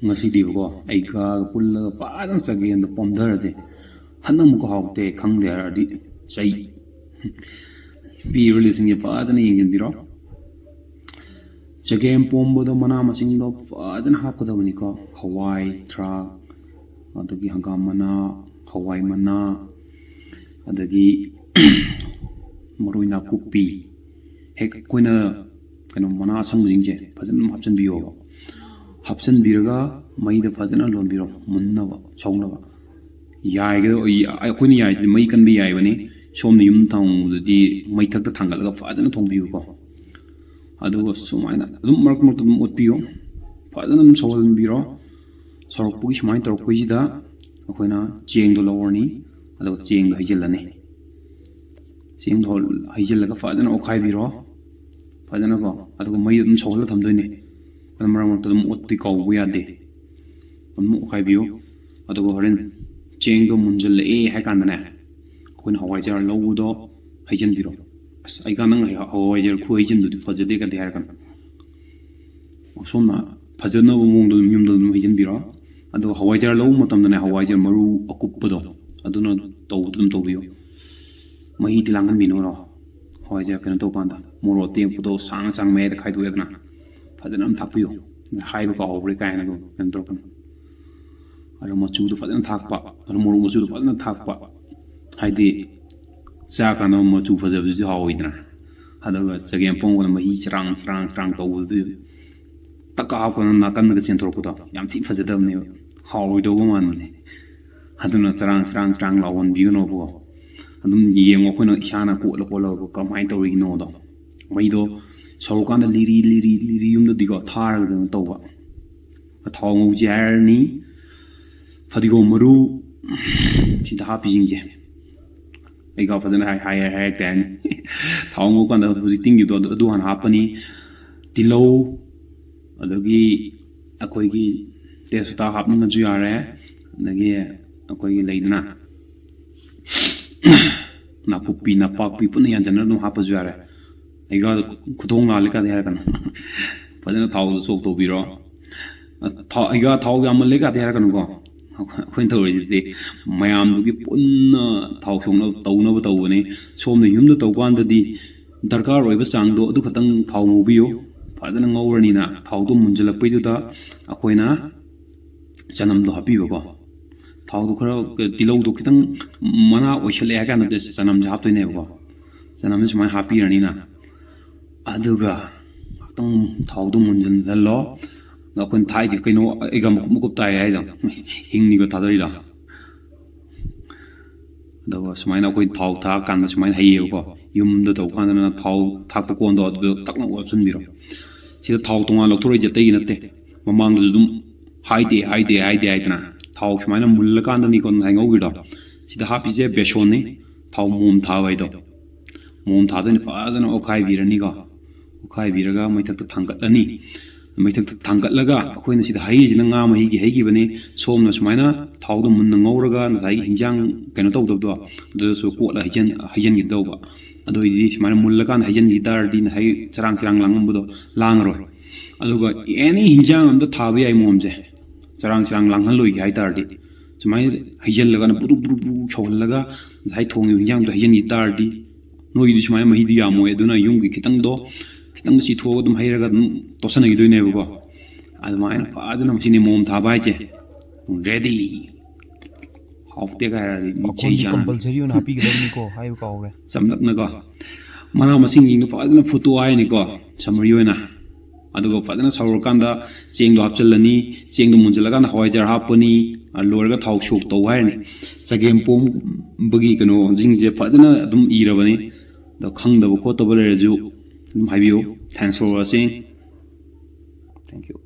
ngasidibo aiga pulla fadan sagen the pomdaraje hanam ko hawte khangde ardi chai bi releasing ye fadan yingin biro chagem pombo do mana masing do fadan hapko do ni ko hawai tra adagi hangam mana hawai mana adagi maruina kupi hek koina kano mana sang jingje fadan hapsan biyo hapsan biraga mai da fazana lon biro munnaba chawnaba yaiga akoini yai mai kan bi yai bani somni yum tang di mai thak ta thangal ga fazana thong biu ko adu sumaina dum mark mark dum ot biu fazana dum sawal biro sorok pugi sumain tor ko jida akoina cheng do lawni adu cheng hajilani cheng do hajil ga fazana okhai biro fazana ko adu mai dum sawal thamdoine marang dum ot ti ko yade mu khai biu adu horen cheng do munjal e ha kan na kun hawai jar lo do hajin biro ai kan nang hawai jar khu hajin du fajade kan de har kan soma fajana bu mong do nyum do hajin biro adu hawai jar lo matam na hawai jar maru akup do adu no dum to biu mahi tilangan bino ro hawai jar kan to panda moro tem pu do sang sang me khai du yadna fajana am thapio hai ba ko hawri kai na go kan to kan aro machu do fazana thakpa aro moru machu do fazana thakpa haidi sa kana machu faza bi hawidna hadaga sagem pongona mahi chirang chirang chirang to du taka ko na kan ga sen torko to yam ti faza dam ne hawi do man ne haduna chirang chirang chirang lawon bi no bo adum yengo ko no ishana ko lo ko mai to ri no do mai do sau kan da liri yum do digo thar ga to ba thong u jarni fadigo maru sida happy jingje ai ga fadana hai tan thong kan da visiting you do han hapani tilo adagi akoi gi testa hapning ju yare nagi akoi gi leidna na pupi na pak pi pun yan jana no hapa ju yare ai ga khudong la le ka de kan fadana thau sok to biro ai ga thau ga mal le ka de kan ko khoi thori ji mayam du gi punna thau khong na tau ne som ne yum da tau kan da di darkar roi ba chang do adu khatang thau mu biyo fadana ngawrani na thau do munjalak pai du da akoina chanam do hapi ba ko thau du khara tilou do kitang mana oishale ha kan da chanam ja haptoi ne ba chanam ne mai hapi rani na aduga tang thau do munjal da lo ngapun thai ji kaino ega mukup tai hai da hingni go thadari da da sumaina koi thau tha kan da sumaina hai ko yum da to kan na thau thak ko kon do takna option biro sida thau tonga lo thori je tai natte mamang du dum hai de na thau sumaina mulla kan da ni kon hai ngau gi da sida hapi je beson ni thau mum tha wai do mum tha da ni fa da na okhai birani ga okhai biraga mai tak thangkat ani mai thak thangkat laga akoina sida hai jina nga mahi gi hai gi bani somna sumaina thau do mun ngauraga na hai hinjang kaino to do do so ko la hijan gi do ba ado idi sumaina mulla kan hijan gi dar din hai charang langam bu do lang ro aduga any hinjang am do thabi ai mom je charang langhal loi gi hai dar di sumai hijan laga na buru chol laga hai thong yu hinjang do hijan gi dar di noi di sumaina mahi di ya mo eduna yung gi kitang do kitang si tho dum hairaga to sana gi doine ba admain faajana machine mom tha bai che ready hofte ga ni chei jan compulsory on happy ga ni ko hai ka ore samnak na ga mana masing ing faajana photo ai ni ko samri oina adugo faajana saur kan da cheng do hapchalani cheng do munjalaga na hawai jar hapani lorga thau shok to hai ni chagem pom bagi kano jing je faajana dum irabani da khang da ko to bale ju thanks for watching. Thank you.